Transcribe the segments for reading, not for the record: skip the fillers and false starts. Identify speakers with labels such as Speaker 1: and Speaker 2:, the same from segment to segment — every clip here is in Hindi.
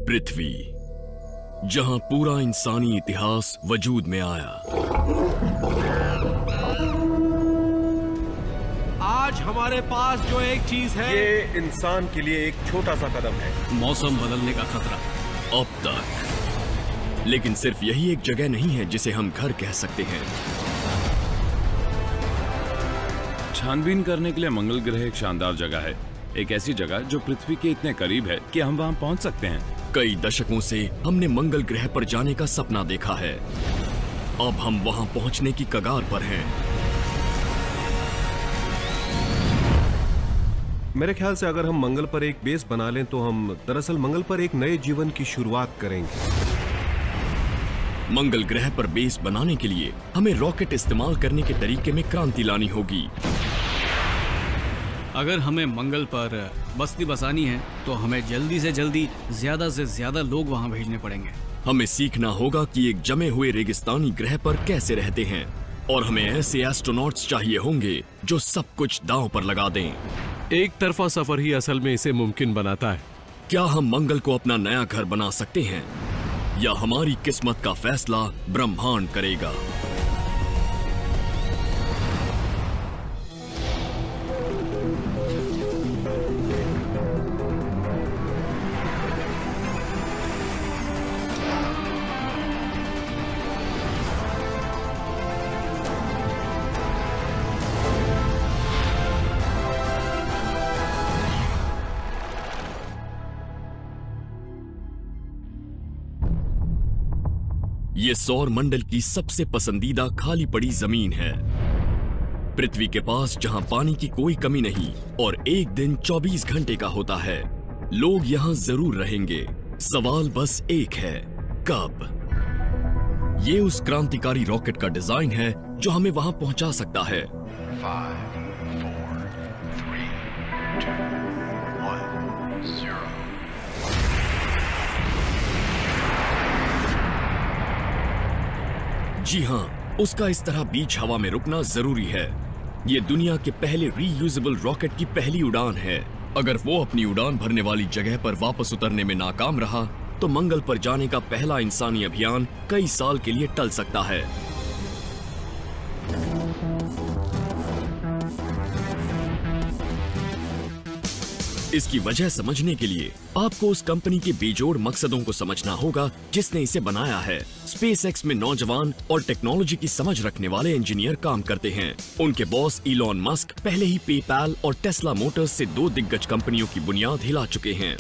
Speaker 1: पृथ्वी, जहां पूरा इंसानी इतिहास वजूद में आया।
Speaker 2: आज हमारे पास जो एक चीज है,
Speaker 3: ये इंसान के लिए एक छोटा सा कदम है।
Speaker 2: मौसम बदलने का खतरा।
Speaker 1: अब तक। लेकिन सिर्फ यही एक जगह नहीं है जिसे हम घर कह सकते हैं।
Speaker 4: छानबीन करने के लिए मंगल ग्रह एक शानदार जगह है, एक ऐसी जगह जो पृथ्वी के इतने करीब है कि हम वहां पहुंच सकते हैं।
Speaker 1: कई दशकों से हमने मंगल ग्रह पर जाने का सपना देखा है। अब हम वहां पहुंचने की कगार पर हैं।
Speaker 3: मेरे ख्याल से अगर हम मंगल पर एक बेस बना लें तो हम दरअसल मंगल पर एक नए जीवन की शुरुआत करेंगे।
Speaker 1: मंगल ग्रह पर बेस बनाने के लिए हमें रॉकेट इस्तेमाल करने के तरीके में क्रांति लानी होगी।
Speaker 2: अगर हमें मंगल पर बस्ती बसानी है तो हमें जल्दी से ज्यादा लोग वहां भेजने पड़ेंगे।
Speaker 1: हमें सीखना होगा कि एक जमे हुए रेगिस्तानी ग्रह पर कैसे रहते हैं, और हमें ऐसे एस्ट्रोनॉट्स चाहिए होंगे जो सब कुछ दांव पर लगा दें।
Speaker 5: एक तरफा सफर ही असल में इसे मुमकिन बनाता है।
Speaker 1: क्या हम मंगल को अपना नया घर बना सकते हैं, या हमारी किस्मत का फैसला ब्रह्मांड करेगा? ये सौर मंडल की सबसे पसंदीदा खाली पड़ी जमीन है। पृथ्वी के पास जहां पानी की कोई कमी नहीं और एक दिन 24 घंटे का होता है। लोग यहां जरूर रहेंगे। सवाल बस एक है, कब? ये उस क्रांतिकारी रॉकेट का डिजाइन है जो हमें वहां पहुंचा सकता है।
Speaker 6: 5, 4, 3, 2, 1, 0।
Speaker 1: जी हां, उसका इस तरह बीच हवा में रुकना जरूरी है। ये दुनिया के पहले रीयूजेबल रॉकेट की पहली उड़ान है। अगर वो अपनी उड़ान भरने वाली जगह पर वापस उतरने में नाकाम रहा तो मंगल पर जाने का पहला इंसानी अभियान कई साल के लिए टल सकता है। इसकी वजह समझने के लिए आपको उस कंपनी के बेजोड़ मकसदों को समझना होगा जिसने इसे बनाया है। स्पेसएक्स में नौजवान और टेक्नोलॉजी की समझ रखने वाले इंजीनियर काम करते हैं। उनके बॉस इलॉन मस्क पहले ही पेपैल और टेस्ला मोटर्स से 2 दिग्गज कंपनियों की बुनियाद हिला चुके हैं।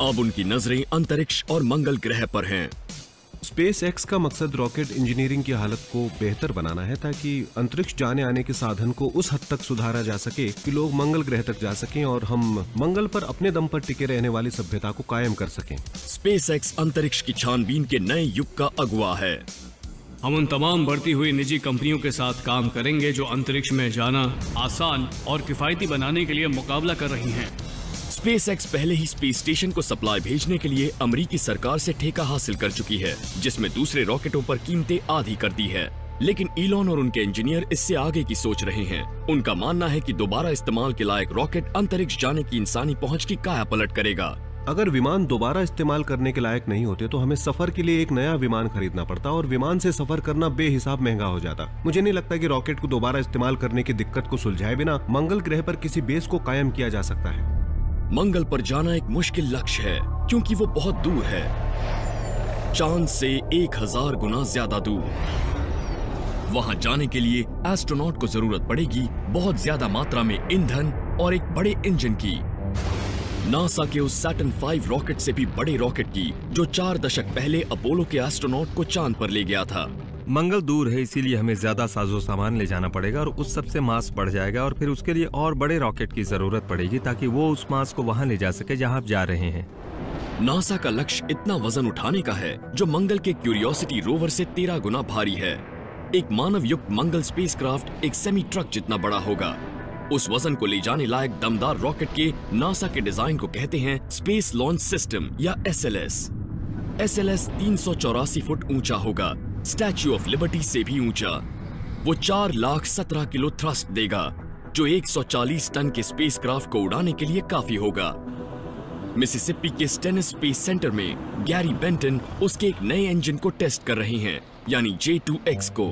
Speaker 1: अब उनकी नजरें अंतरिक्ष और मंगल ग्रह पर हैं।
Speaker 3: स्पेसएक्स का मकसद रॉकेट इंजीनियरिंग की हालत को बेहतर बनाना है ताकि अंतरिक्ष जाने आने के साधन को उस हद तक सुधारा जा सके कि लोग मंगल ग्रह तक जा सकें और हम मंगल पर अपने दम पर टिके रहने वाली सभ्यता को कायम कर सकें।
Speaker 1: स्पेसएक्स अंतरिक्ष की छानबीन के नए युग का अगुवा है।
Speaker 2: हम उन तमाम बढ़ती हुई निजी कंपनियों के साथ काम करेंगे जो अंतरिक्ष में जाना आसान और किफायती बनाने के लिए मुकाबला कर रही हैं।
Speaker 1: स्पेसएक्स पहले ही स्पेस स्टेशन को सप्लाई भेजने के लिए अमेरिकी सरकार से ठेका हासिल कर चुकी है, जिसमें दूसरे रॉकेटों पर कीमतें आधी कर दी है। लेकिन इलॉन और उनके इंजीनियर इससे आगे की सोच रहे हैं। उनका मानना है कि दोबारा इस्तेमाल के लायक रॉकेट अंतरिक्ष जाने की इंसानी पहुंच की काया पलट करेगा।
Speaker 3: अगर विमान दोबारा इस्तेमाल करने के लायक नहीं होते तो हमें सफर के लिए एक नया विमान खरीदना पड़ता और विमान से सफर करना बेहिसाब महंगा हो जाता। मुझे नहीं लगता कि रॉकेट को दोबारा इस्तेमाल करने की दिक्कत को सुलझाए बिना मंगल ग्रह पर किसी बेस को कायम किया जा सकता है।
Speaker 1: मंगल पर जाना एक मुश्किल लक्ष्य है क्योंकि वो बहुत दूर है, चांद से 1000 गुना ज्यादा दूर। वहां जाने के लिए एस्ट्रोनॉट को जरूरत पड़ेगी बहुत ज्यादा मात्रा में ईंधन और एक बड़े इंजन की। नासा के उस सैटर्न 5 रॉकेट से भी बड़े रॉकेट की जो 4 दशक पहले अपोलो के एस्ट्रोनॉट को चांद पर ले गया था।
Speaker 7: मंगल दूर है, इसीलिए हमें ज्यादा साजो सामान ले जाना पड़ेगा और उस सब से मास बढ़ जाएगा और फिर उसके लिए और बड़े रॉकेट की जरूरत पड़ेगी ताकि वो उस मास को वहां ले जा सके जहां आप जा रहे हैं।
Speaker 1: नासा का लक्ष्य इतना वजन उठाने का है जो मंगल के क्यूरियोसिटी रोवर से 13 गुना भारी है। एक मानव युक्त मंगल स्पेसक्राफ्ट एक सेमी ट्रक जितना बड़ा होगा। उस वजन को ले जाने लायक दमदार रॉकेट के नासा के डिजाइन को कहते हैं स्पेस लॉन्च सिस्टम या SLS। SLS 384 फुट ऊंचा होगा, स्टैच्यू ऑफ लिबर्टी से भी ऊंचा। वो 4,17,000 किलो थ्रस्ट देगा जो 140 टन के स्पेसक्राफ्ट को उड़ाने के लिए काफी होगा। मिसिसिपी के स्टेनस स्पेस सेंटर में गैरी बेंटन उसके एक नए इंजन को टेस्ट कर रहे हैं, यानी J2X को।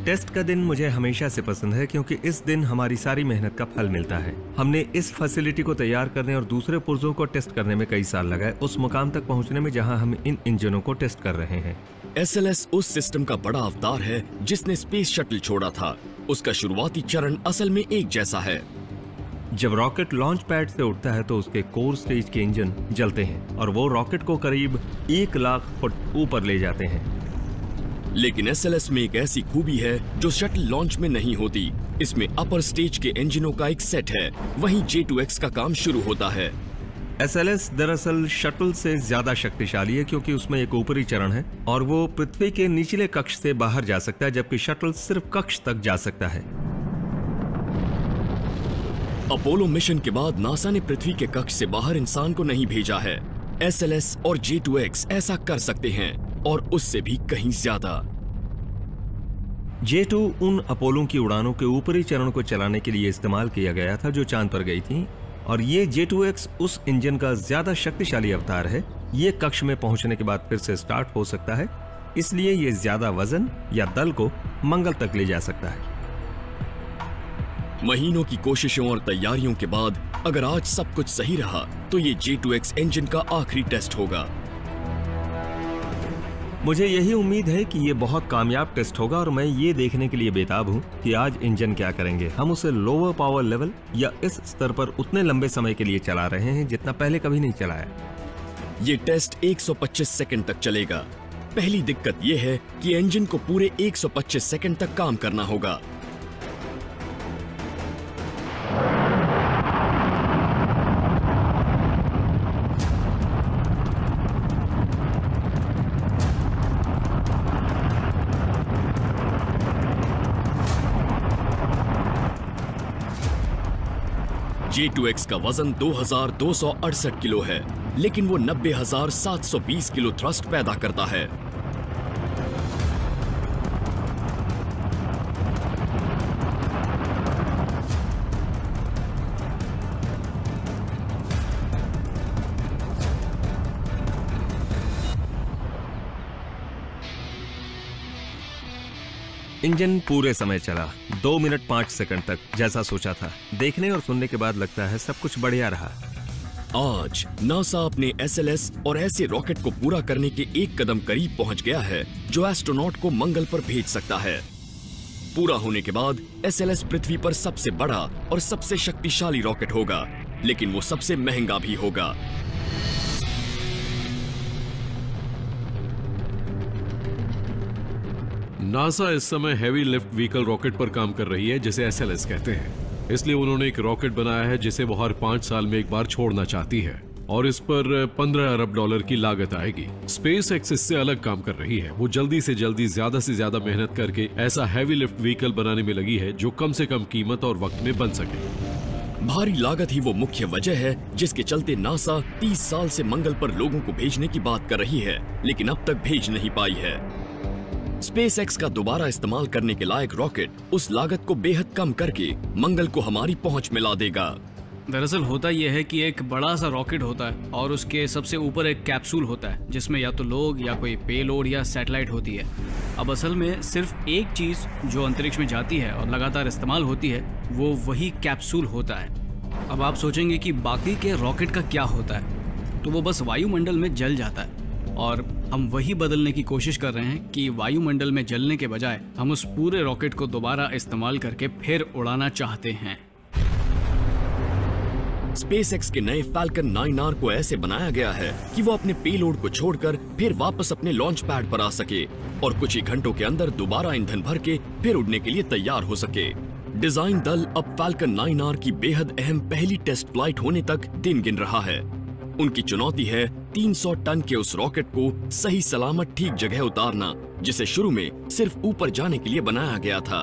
Speaker 7: टेस्ट का दिन मुझे हमेशा से पसंद है क्योंकि इस दिन हमारी सारी मेहनत का फल मिलता है। हमने इस फैसिलिटी को तैयार करने और दूसरे पुर्जों को टेस्ट करने में कई साल लगाए, उस मुकाम तक पहुंचने में जहां हम इन इंजनों को टेस्ट कर रहे हैं।
Speaker 1: SLS उस सिस्टम का बड़ा अवतार है जिसने स्पेस शटल छोड़ा था। उसका शुरुआती चरण असल में एक जैसा है।
Speaker 7: जब रॉकेट लॉन्च पैड से उठता है तो उसके कोर स्टेज के इंजन जलते हैं और वो रॉकेट को करीब 1 लाख फुट ऊपर ले जाते हैं।
Speaker 1: लेकिन SLS में एक ऐसी खूबी है जो शटल लॉन्च में नहीं होती। इसमें अपर स्टेज के इंजनों का एक सेट है, वहीं J2X का काम शुरू होता है।
Speaker 7: SLS दरअसल शटल से ज्यादा शक्तिशाली है क्योंकि उसमें एक ऊपरी चरण है और वो पृथ्वी के निचले कक्ष से बाहर जा सकता है, जबकि शटल सिर्फ कक्ष तक जा सकता है।
Speaker 1: अपोलो मिशन के बाद नासा ने पृथ्वी के कक्ष से बाहर इंसान को नहीं भेजा है। SLS और J2X ऐसा कर सकते हैं और उससे भी कहीं ज्यादा।
Speaker 7: J2 उन अपोलो की उड़ानों के ऊपरी चरण को चलाने के लिए इस्तेमाल किया गया था जो चांद पर गई थी, और ये J2X उस इंजन का ज्यादा शक्तिशाली अवतार है। ये कक्ष में पहुंचने के बाद फिर से स्टार्ट हो सकता है, इसलिए ये ज्यादा वजन या दल को मंगल तक ले जा सकता है।
Speaker 1: महीनों की कोशिशों और तैयारियों के बाद अगर आज सब कुछ सही रहा तो ये J2X इंजन का आखिरी टेस्ट होगा।
Speaker 7: मुझे यही उम्मीद है कि ये बहुत कामयाब टेस्ट होगा और मैं ये देखने के लिए बेताब हूँ कि आज इंजन क्या करेंगे। हम उसे लोअर पावर लेवल या इस स्तर पर उतने लंबे समय के लिए चला रहे हैं जितना पहले कभी नहीं चलाया।
Speaker 1: ये टेस्ट 125 सेकंड तक चलेगा। पहली दिक्कत ये है कि इंजन को पूरे 125 सेकंड तक काम करना होगा। J2X का वजन 2268 किलो है, लेकिन वो 90,720 किलो थ्रस्ट पैदा करता है।
Speaker 7: इंजन पूरे समय चला, 2 मिनट 5 सेकंड तक, जैसा सोचा था। देखने और सुनने के बाद लगता है सब कुछ बढ़िया रहा।
Speaker 1: आज नासा अपने SLS और ऐसे रॉकेट को पूरा करने के एक कदम करीब पहुंच गया है जो एस्ट्रोनॉट को मंगल पर भेज सकता है। पूरा होने के बाद SLS पृथ्वी पर सबसे बड़ा और सबसे शक्तिशाली रॉकेट होगा, लेकिन वो सबसे महंगा भी होगा।
Speaker 5: नासा इस समय हैवी लिफ्ट व्हीकल रॉकेट पर काम कर रही है जिसे SLS कहते हैं। इसलिए उन्होंने एक रॉकेट बनाया है जिसे वो हर 5 साल में एक बार छोड़ना चाहती है और इस पर $15 अरब की लागत आएगी। स्पेस एक्स इससे अलग काम कर रही है। वो जल्दी से ज्यादा से ज्यादा मेहनत करके ऐसा हैवी लिफ्ट व्हीकल बनाने में लगी है जो कम से कम कीमत और वक्त में बन सके।
Speaker 1: भारी लागत ही वो मुख्य वजह है जिसके चलते नासा 30 साल से मंगल पर लोगों को भेजने की बात कर रही है, लेकिन अब तक भेज नहीं पाई है। स्पेस एक्स का दोबारा इस्तेमाल करने के लायक रॉकेट उस लागत को बेहद कम करके मंगल को हमारी पहुंच में ला देगा।
Speaker 2: दरअसल होता यह है कि एक बड़ा सा रॉकेट होता है और उसके सबसे ऊपर एक कैप्सूल होता है जिसमें या तो लोग या कोई पेलोड या सैटेलाइट होती है। अब असल में सिर्फ एक चीज जो अंतरिक्ष में जाती है और लगातार इस्तेमाल होती है वो वही कैप्सूल होता है। अब आप सोचेंगे कि बाकी के रॉकेट का क्या होता है, तो वो बस वायुमंडल में जल जाता है और हम वही बदलने की कोशिश कर रहे हैं कि वायुमंडल में जलने के बजाय हम उस पूरे रॉकेट को दोबारा इस्तेमाल करके फिर उड़ाना चाहते हैं।
Speaker 1: स्पेसएक्स के नए फाल्कन 9R को ऐसे बनाया गया है कि वो अपने पेलोड को छोड़कर फिर वापस अपने लॉन्च पैड पर आ सके और कुछ ही घंटों के अंदर दोबारा ईंधन भर के फिर उड़ने के लिए तैयार हो सके। डिजाइन दल अब फाल्कन 9R की बेहद अहम पहली टेस्ट फ्लाइट होने तक दिन गिन रहा है। उनकी चुनौती है 300 टन के उस रॉकेट को सही सलामत ठीक जगह उतारना, जिसे शुरू में सिर्फ ऊपर जाने के लिए बनाया गया था।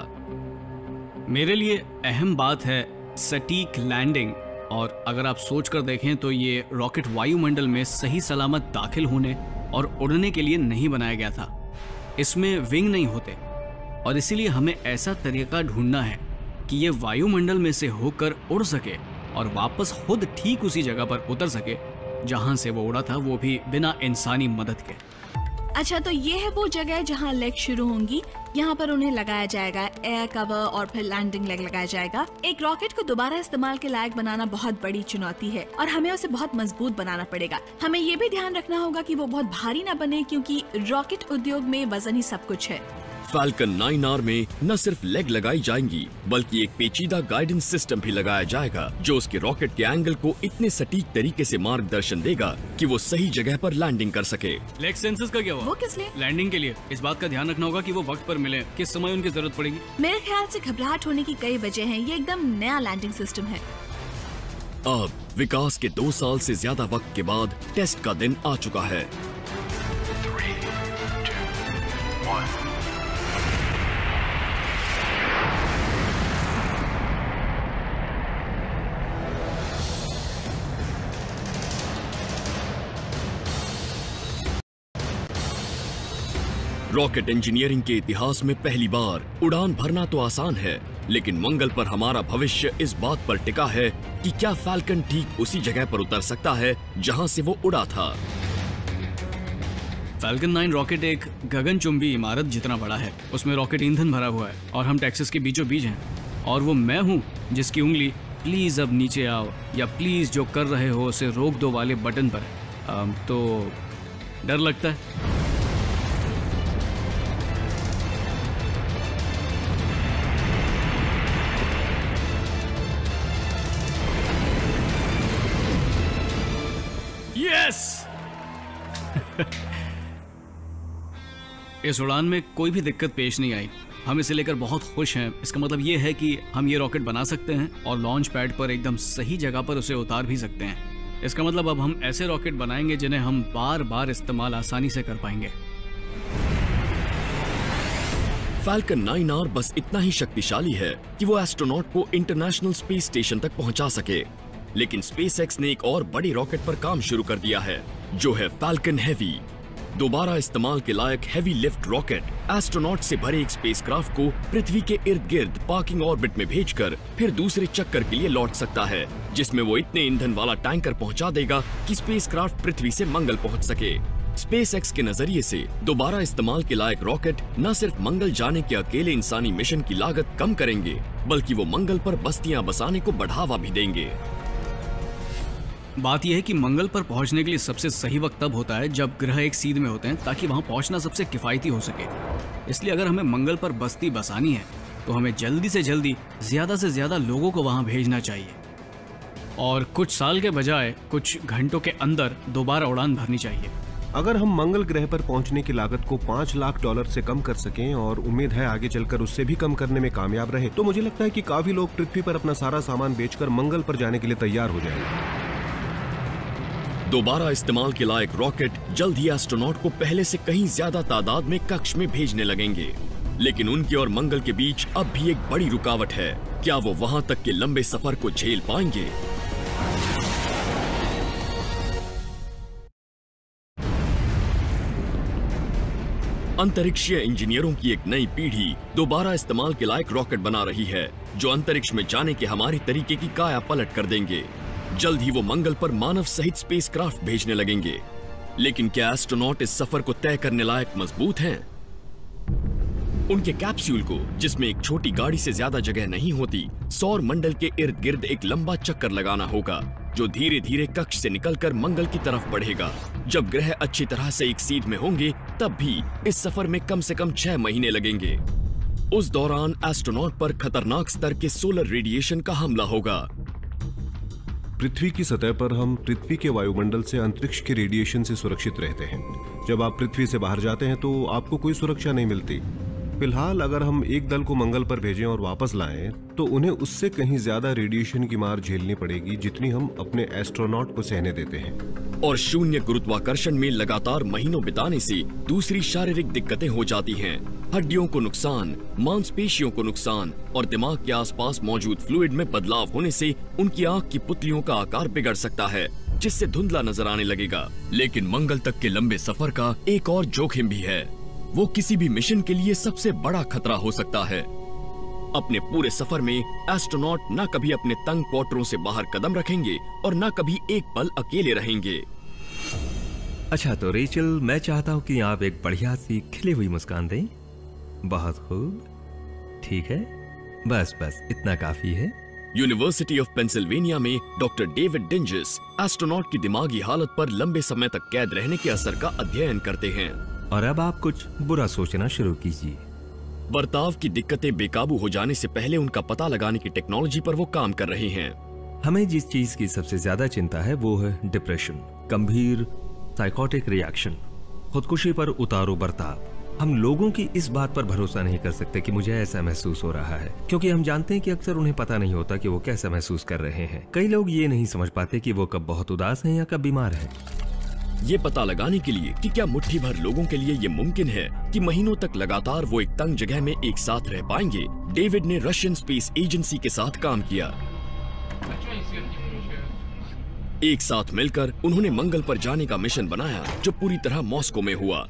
Speaker 2: मेरे लिए अहम बात है सटीक लैंडिंग, और अगर आप सोच कर देखें तो ये रॉकेट वायुमंडल में सही सलामत दाखिल होने और उड़ने के लिए नहीं बनाया गया था। इसमें विंग नहीं होते और इसीलिए हमें ऐसा तरीका ढूंढना है कि ये वायुमंडल में से होकर उड़ सके और वापस खुद ठीक उसी जगह पर उतर सके जहाँ से वो उड़ा था, वो भी बिना इंसानी मदद के।
Speaker 8: अच्छा, तो ये है वो जगह जहाँ लेग शुरू होंगी। यहाँ पर उन्हें लगाया जाएगा एयर कवर और फिर लैंडिंग लेग लगाया जाएगा। एक रॉकेट को दोबारा इस्तेमाल के लायक बनाना बहुत बड़ी चुनौती है और हमें उसे बहुत मजबूत बनाना पड़ेगा। हमें ये भी ध्यान रखना होगा कि वो बहुत भारी ना बने, क्योंकि रॉकेट उद्योग में वजन ही सब कुछ है।
Speaker 1: फाल्कन 9R में न सिर्फ लेग लगाई जाएंगी, बल्कि एक पेचीदा गाइडेंस सिस्टम भी लगाया जाएगा जो उसके रॉकेट के एंगल को इतने सटीक तरीके से मार्गदर्शन देगा कि वो सही जगह पर लैंडिंग कर सके।
Speaker 2: लेग सेंसर्स का क्या हुआ?
Speaker 8: वो किस लिए?
Speaker 2: लैंडिंग के लिए। इस बात का ध्यान रखना होगा कि वो वक्त पर मिले, किस समय उनकी जरूरत पड़ेगी।
Speaker 8: मेरे ख्याल से घबराहट होने की कई वजह हैं। ये एकदम नया लैंडिंग सिस्टम है।
Speaker 1: अब विकास के 2 साल से ज्यादा वक्त के बाद टेस्ट का दिन आ चुका है।
Speaker 6: 3, 2, 1.
Speaker 1: रॉकेट इंजीनियरिंग के इतिहास में पहली बार उड़ान भरना तो आसान है, लेकिन मंगल पर हमारा भविष्य इस बात पर टिका है कि क्या फाल्कन ठीक उसी जगह पर उतर सकता है जहां से वो उड़ा था।
Speaker 2: फाल्कन 9 रॉकेट एक गगनचुंबी इमारत जितना बड़ा है। उसमें रॉकेट ईंधन भरा हुआ है और हम टेक्सास के बीचों बीच हैं। और वो मैं हूँ जिसकी उंगली प्लीज अब नीचे आओ या प्लीज जो कर रहे हो उसे रोक दो वाले बटन पर तो डर लगता है। इस उड़ान में कोई भी दिक्कत पेश नहीं आई। हम इसे लेकर बहुत खुश हैं। इसका मतलब ये है कि हम ये रॉकेट बना सकते हैं और लॉन्च पैड पर एकदम सही जगह पर उसे उतार भी सकते हैं। इसका मतलब अब हम ऐसे रॉकेट बनाएंगे जिन्हें हम बार बार इस्तेमाल आसानी से कर पाएंगे।
Speaker 1: फाल्कन 9R बस इतना ही शक्तिशाली है कि वो एस्ट्रोनॉट को इंटरनेशनल स्पेस स्टेशन तक पहुंचा सके, लेकिन स्पेसएक्स ने एक और बड़ी रॉकेट पर काम शुरू कर दिया है जो है फाल्कन हेवी। दोबारा इस्तेमाल के लायक हेवी लिफ्ट रॉकेट एस्ट्रोनॉट से भरे एक स्पेसक्राफ्ट को पृथ्वी के इर्द गिर्द पार्किंग ऑर्बिट में भेजकर फिर दूसरे चक्कर के लिए लौट सकता है, जिसमें वो इतने ईंधन वाला टैंकर पहुंचा देगा कि स्पेसक्राफ्ट पृथ्वी से मंगल पहुंच सके। स्पेसएक्स के नजरिए से दोबारा इस्तेमाल के लायक रॉकेट न सिर्फ मंगल जाने के अकेले इंसानी मिशन की लागत कम करेंगे, बल्कि वो मंगल पर बस्तियां बसाने को बढ़ावा भी देंगे।
Speaker 2: बात यह है कि मंगल पर पहुंचने के लिए सबसे सही वक्त तब होता है जब ग्रह एक सीध में होते हैं, ताकि वहां पहुंचना सबसे किफायती हो सके। इसलिए अगर हमें मंगल पर बस्ती बसानी है तो हमें जल्दी से जल्दी ज्यादा से ज्यादा लोगों को वहां भेजना चाहिए और कुछ साल के बजाय कुछ घंटों के अंदर दोबारा उड़ान भरनी चाहिए।
Speaker 3: अगर हम मंगल ग्रह पर पहुंचने की लागत को $5 लाख से कम कर सकें और उम्मीद है आगे चलकर उससे भी कम करने में कामयाब रहे, तो मुझे लगता है कि काफी लोग पृथ्वी पर अपना सारा सामान बेचकर मंगल पर जाने के लिए तैयार हो जाएंगे।
Speaker 1: दोबारा इस्तेमाल के लायक रॉकेट जल्द ही एस्ट्रोनॉट को पहले से कहीं ज्यादा तादाद में कक्ष में भेजने लगेंगे, लेकिन उनके और मंगल के बीच अब भी एक बड़ी रुकावट है। क्या वो वहां तक के लंबे सफर को झेल पाएंगे? अंतरिक्षीय इंजीनियरों की एक नई पीढ़ी दोबारा इस्तेमाल के लायक रॉकेट बना रही है जो अंतरिक्ष में जाने के हमारे तरीके की काया पलट कर देंगे। जल्द ही वो मंगल पर मानव सहित स्पेसक्राफ्ट भेजने लगेंगे, लेकिन क्या एस्ट्रोनॉट इस सफर को तय करने लायक मजबूत हैं? उनके कैप्सूल को, जिसमें एक छोटी गाड़ी से ज्यादा जगह नहीं होती, सौर मंडल के इर्द गिर्द एक लंबा चक्कर लगाना होगा जो धीरे धीरे कक्ष से निकलकर मंगल की तरफ बढ़ेगा। जब ग्रह अच्छी तरह से एक सीध में होंगे तब भी इस सफर में कम से कम 6 महीने लगेंगे। उस दौरान एस्ट्रोनॉट पर खतरनाक स्तर के सोलर रेडिएशन का हमला होगा।
Speaker 3: पृथ्वी की सतह पर हम पृथ्वी के वायुमंडल से अंतरिक्ष के रेडिएशन से सुरक्षित रहते हैं। जब आप पृथ्वी से बाहर जाते हैं तो आपको कोई सुरक्षा नहीं मिलती। फिलहाल अगर हम एक दल को मंगल पर भेजें और वापस लाएं तो उन्हें उससे कहीं ज्यादा रेडिएशन की मार झेलनी पड़ेगी जितनी हम अपने एस्ट्रोनॉट को सहने देते हैं।
Speaker 1: और शून्य गुरुत्वाकर्षण में लगातार महीनों बिताने से दूसरी शारीरिक दिक्कतें हो जाती हैं। हड्डियों को नुकसान, मांसपेशियों को नुकसान और दिमाग के आसपास मौजूद फ्लूइड में बदलाव होने से उनकी आंख की पुतलियों का आकार बिगड़ सकता है, जिससे धुंधला नजर आने लगेगा। लेकिन मंगल तक के लंबे सफर का एक और जोखिम भी है। वो किसी भी मिशन के लिए सबसे बड़ा खतरा हो सकता है। अपने पूरे सफर में एस्ट्रोनॉट न कभी अपने तंग क्वार्टरों से बाहर कदम रखेंगे और न कभी एक पल अकेले रहेंगे।
Speaker 7: अच्छा तो रेचल, मैं चाहता हूँ कि आप एक बढ़िया सी खिली हुई मुस्कान दें। बहुत खूब, ठीक है, बस बस इतना काफी है।
Speaker 1: यूनिवर्सिटी ऑफ पेंसिल्वेनिया में डॉक्टर डेविड डिंजिस एस्ट्रोनॉट की दिमागी हालत पर लंबे समय तक कैद रहने के असर का अध्ययन करते हैं।
Speaker 7: और अब आप कुछ बुरा सोचना शुरू कीजिए।
Speaker 1: बर्ताव की दिक्कतें बेकाबू हो जाने से पहले उनका पता लगाने की टेक्नोलॉजी पर वो काम कर रहे हैं।
Speaker 7: हमें जिस चीज की सबसे ज्यादा चिंता है वो है डिप्रेशन, गंभीर साइकोटिक रिएक्शन, खुदकुशी पर उतारू बर्ताव। हम लोगों की इस बात पर भरोसा नहीं कर सकते कि मुझे ऐसा महसूस हो रहा है, क्योंकि हम जानते हैं कि अक्सर उन्हें पता नहीं होता कि वो कैसा महसूस कर रहे हैं। कई लोग ये नहीं समझ पाते कि वो कब बहुत उदास हैं या कब बीमार हैं।
Speaker 1: ये पता लगाने के लिए कि क्या मुट्ठी भर लोगों के लिए ये मुमकिन है कि महीनों तक लगातार वो एक तंग जगह में एक साथ रह पाएंगे, डेविड ने रशियन स्पेस एजेंसी के साथ काम किया। एक साथ मिलकर उन्होंने मंगल पर जाने का मिशन बनाया, जो पूरी तरह मॉस्को में हुआ।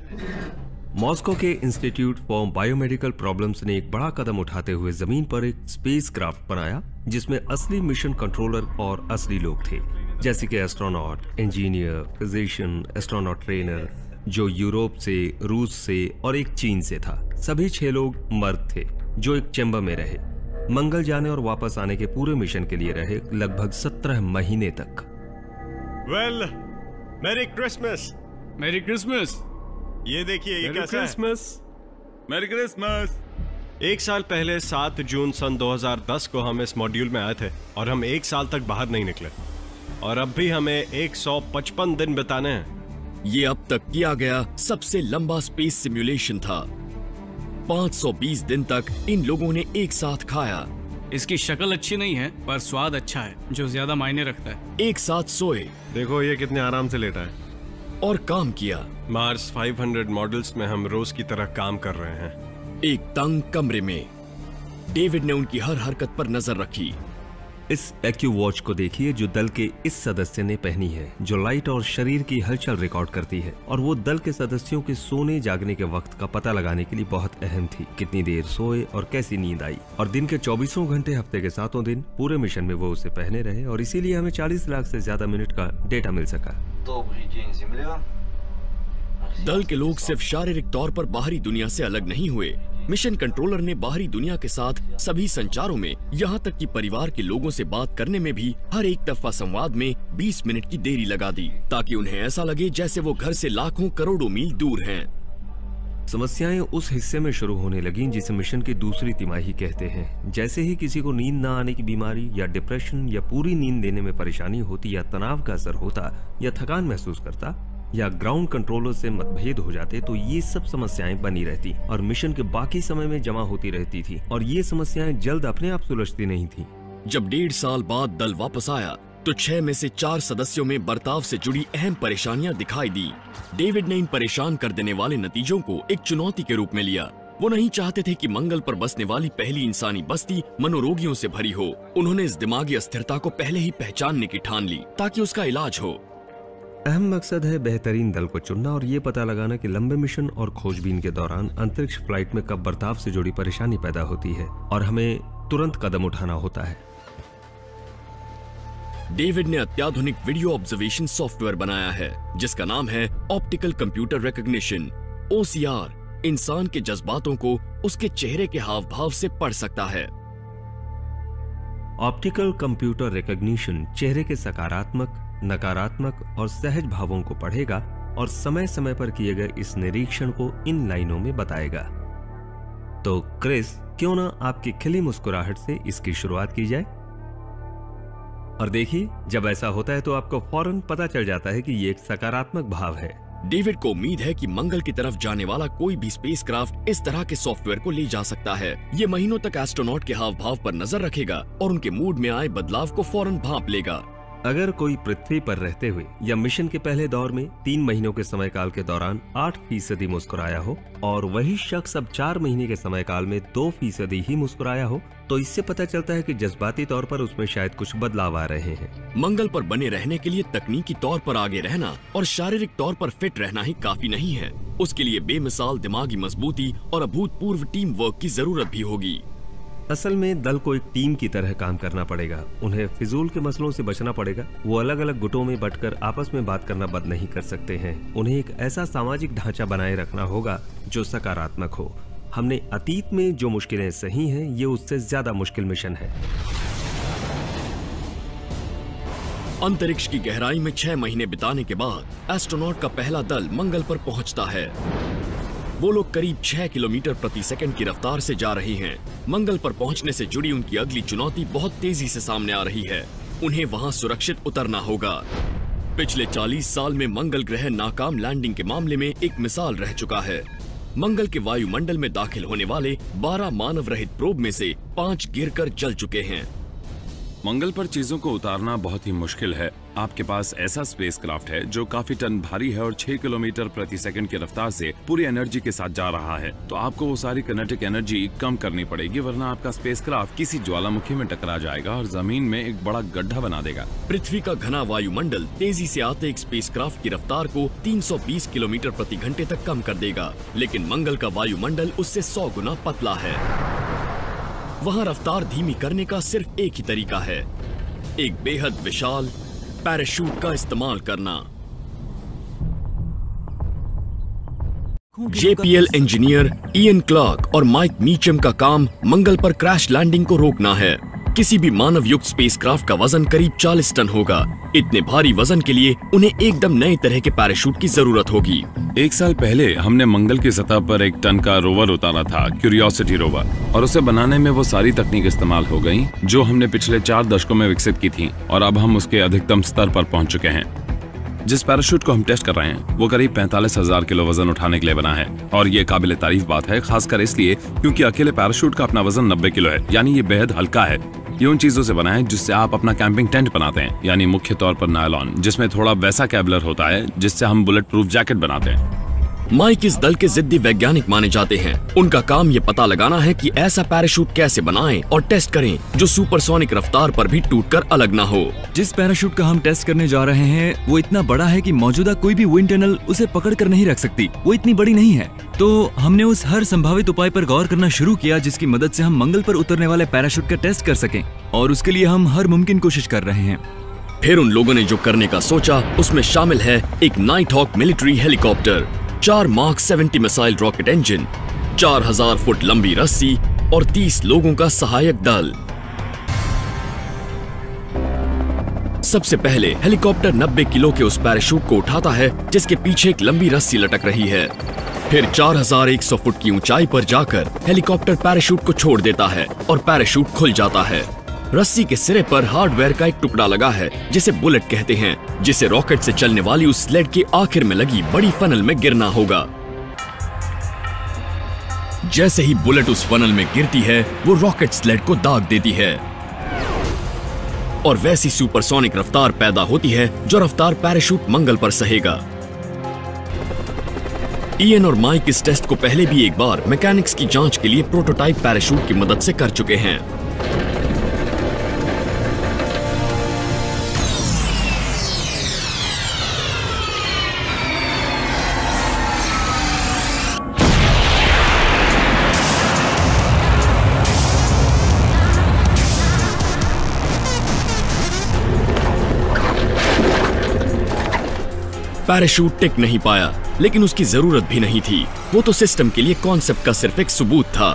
Speaker 7: मॉस्को के इंस्टीट्यूट फॉर बायोमेडिकल प्रॉब्लम्स ने एक बड़ा कदम उठाते हुए जमीन पर एक स्पेसक्राफ्ट बनाया, जिसमें असली मिशन कंट्रोलर और असली लोग थे, जैसे कि astronaut, engineer, physician, astronaut trainer, जो यूरोप से, रूस से और एक चीन से था। सभी 6 लोग मर्द थे जो एक चैम्बर में रहे, मंगल जाने और वापस आने के पूरे मिशन के लिए रहे, लगभग 17 महीने तक।
Speaker 3: वेल, मेरी क्रिसमस।
Speaker 2: मेरी क्रिसमस।
Speaker 3: ये देखिए, ये कैसा है?
Speaker 4: Merry Christmas.
Speaker 3: 1 साल पहले 7 जून सन 2010 को हम इस मॉड्यूल में आए थे और हम 1 साल तक बाहर नहीं निकले, और अब भी हमें 155 दिन बिताने हैं।
Speaker 1: ये अब तक किया गया सबसे लंबा स्पेस सिमुलेशन था। 520 दिन तक इन लोगों ने एक साथ खाया,
Speaker 2: इसकी शक्ल अच्छी नहीं है पर स्वाद अच्छा है, जो ज्यादा मायने रखता है।
Speaker 1: एक साथ सोए
Speaker 3: देखो ये कितने आराम से लेटा है,
Speaker 1: और काम किया।
Speaker 3: मार्स 500 मॉडल्स में हम रोज की तरह काम कर रहे हैं।
Speaker 1: एक तंग कमरे में डेविड ने उनकी हर हरकत पर नजर रखी।
Speaker 7: इस एक्यू वॉच को देखिए जो दल के इस सदस्य ने पहनी है, जो लाइट और शरीर की हलचल रिकॉर्ड करती है, और वो दल के सदस्यों के सोने जागने के वक्त का पता लगाने के लिए बहुत अहम थी। कितनी देर सोए और कैसी नींद आई, और दिन के 24 घंटे हफ्ते के 7 दिन पूरे मिशन में वो उसे पहने रहे, और इसीलिए हमें 40 लाख से ज्यादा मिनट का डेटा मिल सका।
Speaker 1: दल के लोग सिर्फ शारीरिक तौर पर बाहरी दुनिया से अलग नहीं हुए, मिशन कंट्रोलर ने बाहरी दुनिया के साथ सभी संचारों में, यहाँ तक कि परिवार के लोगों से बात करने में भी हर एक तरफा संवाद में 20 मिनट की देरी लगा दी, ताकि उन्हें ऐसा लगे जैसे वो घर से लाखों करोड़ों मील दूर हैं।
Speaker 7: समस्याएं उस हिस्से में शुरू होने लगीं जिसे मिशन की दूसरी तिमाही कहते हैं। जैसे ही किसी को नींद न आने की बीमारी या डिप्रेशन या पूरी नींद लेने में परेशानी होती, या तनाव का असर होता, या थकान महसूस करता, या ग्राउंड कंट्रोलर से मतभेद हो जाते, तो ये सब समस्याएं बनी रहती और मिशन के बाकी समय में जमा होती रहती थी, और ये समस्याएं जल्द अपने आप सुलझती नहीं थी।
Speaker 1: जब 1.5 साल बाद दल वापस आया तो 6 में से 4 सदस्यों में बर्ताव से जुड़ी अहम परेशानियां दिखाई दी। डेविड ने इन परेशान कर देने वाले नतीजों को एक चुनौती के रूप में लिया। वो नहीं चाहते थे कि मंगल पर बसने वाली पहली इंसानी बस्ती मनोरोगियों से भरी हो। उन्होंने इस दिमागी अस्थिरता को पहले ही पहचानने की ठान ली ताकि उसका इलाज हो।
Speaker 7: अहम मकसद है बेहतरीन दल को चुनना और ये पता लगाना कि लंबे मिशन और खोजबीन के दौरान अंतरिक्ष फ्लाइट में कब बर्ताव से जुड़ी परेशानी पैदा होती है, और हमें तुरंत कदम उठाना होता है।
Speaker 1: डेविड ने अत्याधुनिक वीडियो ऑब्जर्वेशन सॉफ्टवेयर बनाया है, जिसका नाम है ऑप्टिकल कंप्यूटर रिकॉग्निशन, OCR। इंसान के जज्बातों को उसके चेहरे के हाव भाव से पढ़ सकता है।
Speaker 7: ऑप्टिकल कंप्यूटर रिकॉग्निशन चेहरे के सकारात्मक, नकारात्मक और सहज भावों को पढ़ेगा और समय समय पर किए गए इस निरीक्षण को इन लाइनों में बताएगा। तो क्रिस, क्यों ना आपकी खिली मुस्कुराहट से इसकी शुरुआत की जाए? और देखिए, जब ऐसा होता है तो आपको फौरन पता चल जाता है कि ये एक सकारात्मक भाव है।
Speaker 1: डेविड को उम्मीद है कि मंगल की तरफ जाने वाला कोई भी स्पेसक्राफ्ट इस तरह के सॉफ्टवेयर को ले जा सकता है। ये महीनों तक एस्ट्रोनॉट के हाव भाव पर नजर रखेगा और उनके मूड में आए बदलाव को फौरन भांप लेगा।
Speaker 7: अगर कोई पृथ्वी पर रहते हुए या मिशन के पहले दौर में 3 महीनों के समय काल के दौरान 8% मुस्कुराया हो, और वही शख्स अब 4 महीने के समय काल में 2% ही मुस्कुराया हो, तो इससे पता चलता है कि जज्बाती तौर पर उसमें शायद कुछ बदलाव आ रहे हैं।
Speaker 1: मंगल पर बने रहने के लिए तकनीकी तौर पर आगे रहना और शारीरिक तौर पर फिट रहना ही काफी नहीं है। उसके लिए बेमिसाल दिमागी मजबूती और अभूतपूर्व टीम वर्क की जरूरत भी होगी।
Speaker 7: असल में दल को एक टीम की तरह काम करना पड़ेगा। उन्हें फिजूल के मसलों से बचना पड़ेगा। वो अलग अलग गुटों में बंटकर आपस में बात करना बंद नहीं कर सकते हैं। उन्हें एक ऐसा सामाजिक ढांचा बनाए रखना होगा जो सकारात्मक हो। हमने अतीत में जो मुश्किलें सही हैं, ये उससे ज्यादा मुश्किल मिशन है।
Speaker 1: अंतरिक्ष की गहराई में 6 महीने बिताने के बाद एस्ट्रोनॉट का पहला दल मंगल पर पहुंचता है। वो लोग करीब 6 किलोमीटर प्रति सेकंड की रफ्तार से जा रहे हैं। मंगल पर पहुंचने से जुड़ी उनकी अगली चुनौती बहुत तेजी से सामने आ रही है। उन्हें वहां सुरक्षित उतरना होगा। पिछले 40 साल में मंगल ग्रह नाकाम लैंडिंग के मामले में एक मिसाल रह चुका है। मंगल के वायुमंडल में दाखिल होने वाले 12 मानव रहित प्रोब में से 5 गिरकर जल चुके हैं।
Speaker 4: मंगल पर चीजों को उतारना बहुत ही मुश्किल है। आपके पास ऐसा स्पेसक्राफ्ट है जो काफी टन भारी है और 6 किलोमीटर प्रति सेकंड की रफ्तार से पूरी एनर्जी के साथ जा रहा है। तो आपको वो सारी काइनेटिक एनर्जी कम करनी पड़ेगी, वरना आपका स्पेसक्राफ्ट किसी ज्वालामुखी में टकरा जाएगा और जमीन में एक बड़ा गड्ढा बना देगा।
Speaker 1: पृथ्वी का घना वायुमंडल तेजी से आते एक स्पेसक्राफ्ट की रफ्तार को 320 किलोमीटर प्रति घंटे तक कम कर देगा, लेकिन मंगल का वायुमंडल उससे 100 गुना पतला है। वहां रफ्तार धीमी करने का सिर्फ एक ही तरीका है, एक बेहद विशाल पैराशूट का इस्तेमाल करना। JPL इंजीनियर इयन क्लार्क और माइक मीचम का काम मंगल पर क्रैश लैंडिंग को रोकना है। किसी भी मानव युक्त स्पेसक्राफ्ट का वजन करीब 40 टन होगा। इतने भारी वजन के लिए उन्हें एकदम नए तरह के पैराशूट की जरूरत होगी।
Speaker 4: 1 साल पहले हमने मंगल की सतह पर 1 टन का रोवर उतारा था, क्यूरियोसिटी रोवर, और उसे बनाने में वो सारी तकनीक इस्तेमाल हो गई जो हमने पिछले 4 दशकों में विकसित की थी, और अब हम उसके अधिकतम स्तर पर पहुंच चुके हैं। जिस पैराशूट को हम टेस्ट कर रहे हैं वो करीब 45,000 किलो वजन उठाने के लिए बना है, और ये काबिल तारीफ बात है, खासकर इसलिए क्योंकि अकेले पैराशूट का अपना वजन 90 किलो है, यानी ये बेहद हल्का है। ये उन चीजों से बना है जिससे आप अपना कैंपिंग टेंट बनाते हैं, यानी मुख्य तौर पर नायलॉन, जिसमें थोड़ा वैसा केबलर होता है जिससे हम बुलेट प्रूफ जैकेट बनाते हैं।
Speaker 1: माइक इस दल के जिद्दी वैज्ञानिक माने जाते हैं। उनका काम ये पता लगाना है कि ऐसा पैराशूट कैसे बनाएं और टेस्ट करें जो सुपरसोनिक रफ्तार पर भी टूटकर अलग ना हो।
Speaker 9: जिस पैराशूट का हम टेस्ट करने जा रहे हैं वो इतना बड़ा है कि मौजूदा कोई भी विंड टनल उसे पकड़ कर नहीं रख सकती। वो इतनी बड़ी नहीं है। तो हमने उस हर संभावित उपाय पर गौर करना शुरू किया जिसकी मदद से हम मंगल पर उतरने वाले पैराशूट का टेस्ट कर सकें, और उसके लिए हम हर मुमकिन कोशिश कर रहे हैं।
Speaker 1: फिर उन लोगों ने जो करने का सोचा उसमें शामिल है एक night hawk military helicopter, 4 mark 70 missile rocket engine, 4000 foot लंबी रस्सी और 30 लोगों का सहायक दल। सबसे पहले हेलीकॉप्टर 90 किलो के उस पैराशूट को उठाता है जिसके पीछे एक लंबी रस्सी लटक रही है। फिर 4100 फुट की ऊंचाई पर जाकर हेलीकॉप्टर पैराशूट को छोड़ देता है और पैराशूट खुल जाता है। रस्सी के सिरे पर हार्डवेयर का एक टुकड़ा लगा है जिसे बुलेट कहते हैं, जिसे रॉकेट से चलने वाली उस स्लेड के आखिर में लगी बड़ी फनल में गिरना होगा। जैसे ही बुलेट उस फनल में गिरती है वो रॉकेट स्लेड को दाग देती है और वैसी सुपरसोनिक रफ्तार पैदा होती है जो रफ्तार पैराशूट मंगल पर सहेगा। इयन और माइक इस टेस्ट को पहले भी एक बार मैकेनिक्स की जांच के लिए प्रोटोटाइप पैराशूट की मदद से कर चुके हैं। पैराशूट टिक नहीं पाया, लेकिन उसकी जरूरत भी नहीं थी। वो तो सिस्टम के लिए कॉन्सेप्ट का सिर्फ एक सबूत था।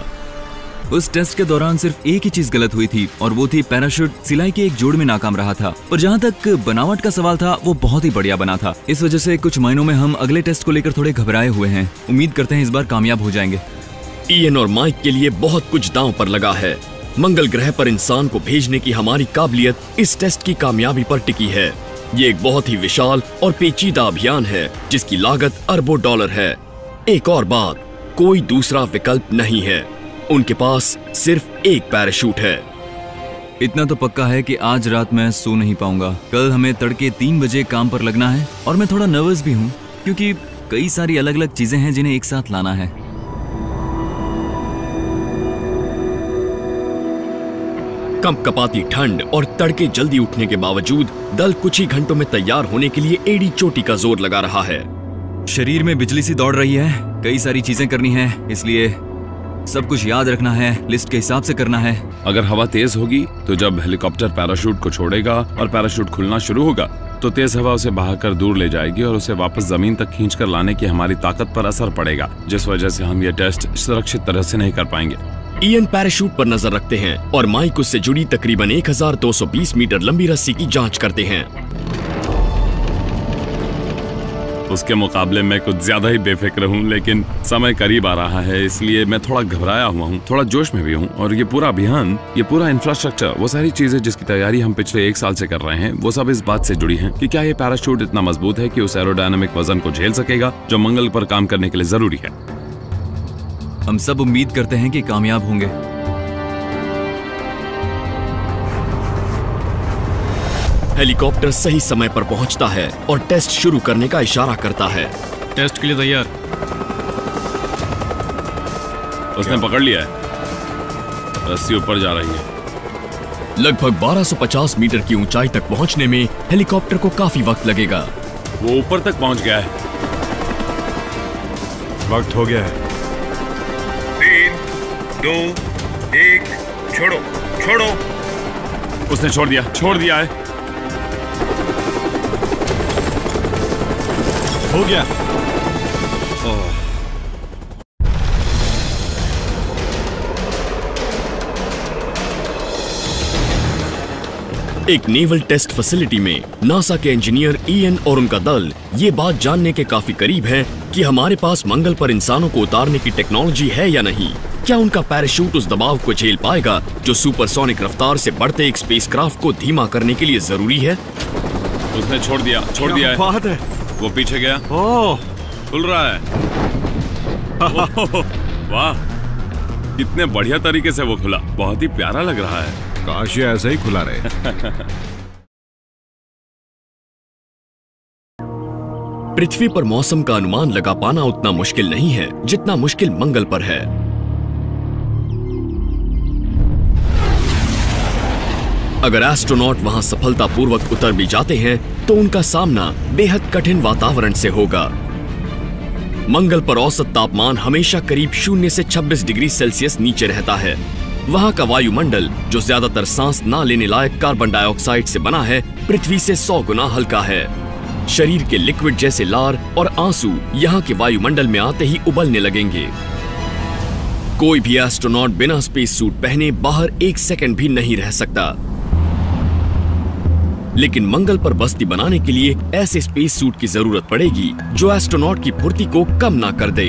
Speaker 9: उस टेस्ट के दौरान सिर्फ एक ही चीज गलत हुई थी और वो थी पैराशूट सिलाई के एक जोड़ में नाकाम रहा था। पर जहाँ तक बनावट का सवाल था वो बहुत ही बढ़िया बना था। इस वजह से कुछ महीनों में हम अगले टेस्ट को लेकर थोड़े घबराए हुए हैं। उम्मीद करते हैं इस बार कामयाब हो जाएंगे।
Speaker 1: इयन और माइक के लिए बहुत कुछ दांव पर लगा है। मंगल ग्रह पर इंसान को भेजने की हमारी काबिलियत इस टेस्ट की कामयाबी पर टिकी है। ये एक बहुत ही विशाल और पेचीदा अभियान है जिसकी लागत अरबों डॉलर है। एक और बात, कोई दूसरा विकल्प नहीं है। उनके पास सिर्फ एक पैराशूट है।
Speaker 9: इतना तो पक्का है कि आज रात मैं सो नहीं पाऊंगा। कल हमें तड़के 3 बजे काम पर लगना है और मैं थोड़ा नर्वस भी हूँ क्योंकि कई सारी अलग अलग चीजें हैं जिन्हें एक साथ लाना है।
Speaker 1: कंपकपाती ठंड और तड़के जल्दी उठने के बावजूद दल कुछ ही घंटों में तैयार होने के लिए एड़ी चोटी का जोर लगा रहा है।
Speaker 9: शरीर में बिजली सी दौड़ रही है, कई सारी चीजें करनी है, इसलिए सब कुछ याद रखना है, लिस्ट के हिसाब से करना है।
Speaker 4: अगर हवा तेज होगी तो जब हेलीकॉप्टर पैराशूट को छोड़ेगा और पैराशूट खुलना शुरू होगा तो तेज हवा उसे बहाकर दूर ले जाएगी और उसे वापस जमीन तक खींचकर लाने की हमारी ताकत पर असर पड़ेगा, जिस वजह से हम ये टेस्ट सुरक्षित तरह से नहीं कर पाएंगे।
Speaker 1: इयन पैराशूट पर नजर रखते हैं और माइक उससे जुड़ी तकरीबन 1220 मीटर लंबी रस्सी की जांच करते हैं।
Speaker 4: उसके मुकाबले मैं कुछ ज्यादा ही बेफिक्र हूँ, लेकिन समय करीब आ रहा है इसलिए मैं थोड़ा घबराया हुआ हूँ, थोड़ा जोश में भी हूँ। और ये पूरा अभियान, ये पूरा इंफ्रास्ट्रक्चर, वो सारी चीजें जिसकी तैयारी हम पिछले 1 साल से कर रहे हैं, वो सब इस बात से जुड़ी हैं कि क्या ये पैराशूट इतना मजबूत है कि उस एरोडायनामिक वजन को झेल सकेगा जो मंगल पर काम करने के लिए जरूरी है।
Speaker 9: हम सब उम्मीद करते हैं कि कामयाब होंगे।
Speaker 1: हेलीकॉप्टर सही समय पर पहुंचता है और टेस्ट शुरू करने का इशारा करता है।
Speaker 2: टेस्ट के लिए तैयार।
Speaker 4: उसने पकड़ लिया है, रस्सी ऊपर जा रही है।
Speaker 1: लगभग 1250 मीटर की ऊंचाई तक पहुंचने में हेलीकॉप्टर को काफी वक्त लगेगा।
Speaker 4: वो ऊपर तक पहुंच गया है।
Speaker 3: वक्त हो गया है।
Speaker 7: 3, 2, 1, छोड़ो छोड़ो।
Speaker 4: उसने छोड़ दिया है।
Speaker 3: हो गया।
Speaker 1: एक नेवल टेस्ट फैसिलिटी में नासा के इंजीनियर इयन और उनका दल ये बात जानने के काफी करीब है कि हमारे पास मंगल पर इंसानों को उतारने की टेक्नोलॉजी है या नहीं। क्या उनका पैराशूट उस दबाव को झेल पाएगा जो सुपरसोनिक रफ्तार से बढ़ते एक स्पेसक्राफ्ट को धीमा करने के लिए जरूरी है।
Speaker 4: उसने छोड़ दिया है।
Speaker 3: बात है।
Speaker 4: वो पीछे गया।
Speaker 3: ओह,
Speaker 4: खुल रहा है। वाह, कितने बढ़िया तरीके से वो खुला, बहुत ही प्यारा लग रहा है।
Speaker 3: काश ये ऐसे ही खुला रहे।
Speaker 1: पृथ्वी पर मौसम का अनुमान लगा पाना उतना मुश्किल नहीं है जितना मुश्किल मंगल पर है। अगर एस्ट्रोनॉट वहां सफलतापूर्वक उतर भी जाते हैं तो उनका सामना बेहद कठिन वातावरण से होगा। मंगल पर औसत तापमान हमेशा करीब 0 से 26 डिग्री सेल्सियस नीचे रहता है। वहां का वायुमंडल, जो ज्यादातर सांस ना लेने लायक कार्बन डाइऑक्साइड से बना है, पृथ्वी से 100 गुना हल्का है। शरीर के लिक्विड जैसे लार और आंसू यहाँ के वायुमंडल में आते ही उबलने लगेंगे। कोई भी एस्ट्रोनॉट बिना स्पेस सूट पहने बाहर 1 सेकंड भी नहीं रह सकता। लेकिन मंगल पर बस्ती बनाने के लिए ऐसे स्पेस सूट की जरूरत पड़ेगी जो एस्ट्रोनॉट की फुर्ती को कम ना कर दे।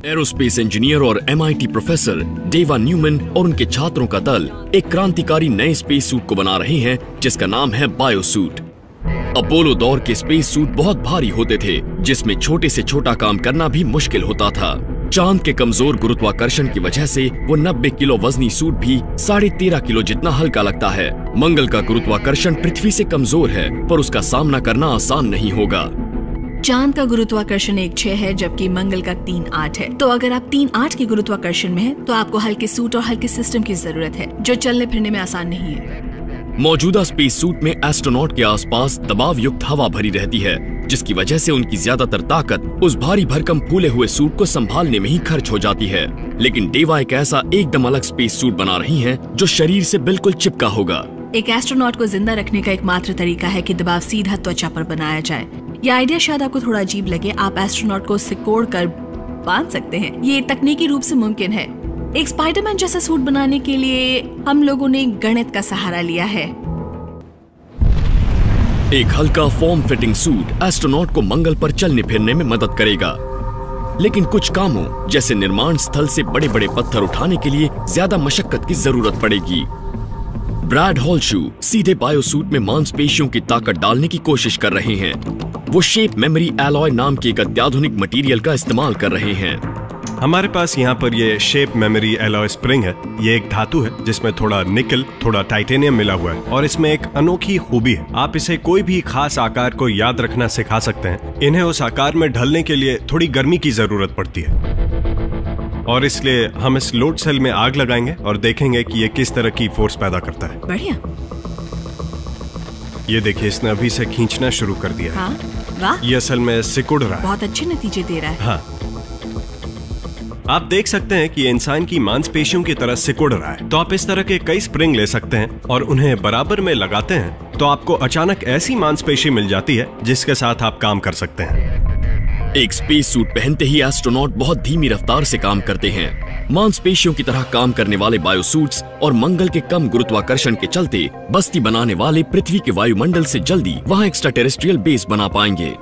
Speaker 1: एरोस्पेस इंजीनियर और MIT प्रोफेसर डेवा न्यूमैन और उनके छात्रों का दल एक क्रांतिकारी नए स्पेस सूट को बना रहे हैं जिसका नाम है बायोसूट। अपोलो दौर के स्पेस सूट बहुत भारी होते थे, जिसमें छोटे से छोटा काम करना भी मुश्किल होता था। चांद के कमजोर गुरुत्वाकर्षण की वजह से वो 90 किलो वजनी सूट भी 13.5 किलो जितना हल्का लगता है। मंगल का गुरुत्वाकर्षण पृथ्वी से कमजोर है, पर उसका सामना करना आसान नहीं होगा।
Speaker 8: चांद का गुरुत्वाकर्षण 1.6 है, जबकि मंगल का 3.8 है। तो अगर आप 3.8 के गुरुत्वाकर्षण में हैं, तो आपको हल्के सूट और हल्के सिस्टम की जरूरत है, जो चलने फिरने में आसान नहीं है।
Speaker 1: मौजूदा स्पेस सूट में एस्ट्रोनॉट के आसपास दबाव युक्त हवा भरी रहती है, जिसकी वजह से उनकी ज्यादातर ताकत उस भारी भरकम फूले हुए सूट को संभालने में ही खर्च हो जाती है। लेकिन डेवा एक ऐसा एकदम अलग स्पेस सूट बना रही हैं, जो शरीर से बिल्कुल चिपका होगा।
Speaker 8: एक एस्ट्रोनॉट को जिंदा रखने का एकमात्र तरीका है कि दबाव सीधा त्वचा पर बनाया जाए। ये आइडिया शायद आपको थोड़ा अजीब लगे। आप एस्ट्रोनॉट को सिकोड़ कर बांध सकते हैं। ये तकनीकी रूप से मुमकिन है। एक स्पाइडरमैन जैसा सूट बनाने के लिए हम लोगों ने गणित का सहारा लिया है।
Speaker 1: एक हल्का फॉर्म फिटिंग सूट एस्ट्रोनॉट को मंगल पर चलने फिरने में मदद करेगा, लेकिन कुछ कामों जैसे निर्माण स्थल से बड़े बड़े पत्थर उठाने के लिए ज्यादा मशक्कत की जरूरत पड़ेगी। ब्रैड हॉलशू सीधे बायोसूट में मांसपेशियों की ताकत डालने की कोशिश कर रहे हैं। वो शेप मेमोरी एलॉय नाम के एक अत्याधुनिक मटेरियल का इस्तेमाल कर रहे हैं।
Speaker 3: हमारे पास यहाँ पर ये शेप मेमोरी एलॉय स्प्रिंग है। ये एक धातु है जिसमें थोड़ा निकल, थोड़ा टाइटेनियम मिला हुआ है, और इसमें एक अनोखी खूबी है। आप इसे कोई भी खास आकार को याद रखना सिखा सकते हैं। इन्हें उस आकार में ढलने के लिए थोड़ी गर्मी की जरूरत पड़ती है, और इसलिए हम इस लोड सेल में आग लगाएंगे और देखेंगे कि ये किस तरह की फोर्स पैदा करता है।
Speaker 8: बढ़िया।
Speaker 3: ये देखिए, इसने अभी से खींचना शुरू कर दिया है।
Speaker 8: हाँ, वाह।
Speaker 3: ये असल में सिकुड़ रहा है।
Speaker 8: बहुत अच्छे नतीजे दे रहा है।
Speaker 3: हाँ, आप देख सकते हैं कि ये इंसान की मांसपेशियों की तरह सिकुड़ रहा है। तो आप इस तरह के कई स्प्रिंग ले सकते हैं और उन्हें बराबर में लगाते हैं तो आपको अचानक ऐसी मांसपेशी मिल जाती है जिसके साथ आप काम कर सकते हैं।
Speaker 1: एक स्पेस सूट पहनते ही एस्ट्रोनॉट बहुत धीमी रफ्तार से काम करते हैं। मांसपेशियों की तरह काम करने वाले बायोसूट्स और मंगल के कम गुरुत्वाकर्षण के चलते बस्ती बनाने वाले पृथ्वी के वायुमंडल से जल्दी वहाँ एक्स्ट्रा टेरेस्ट्रियल बेस बना पाएंगे।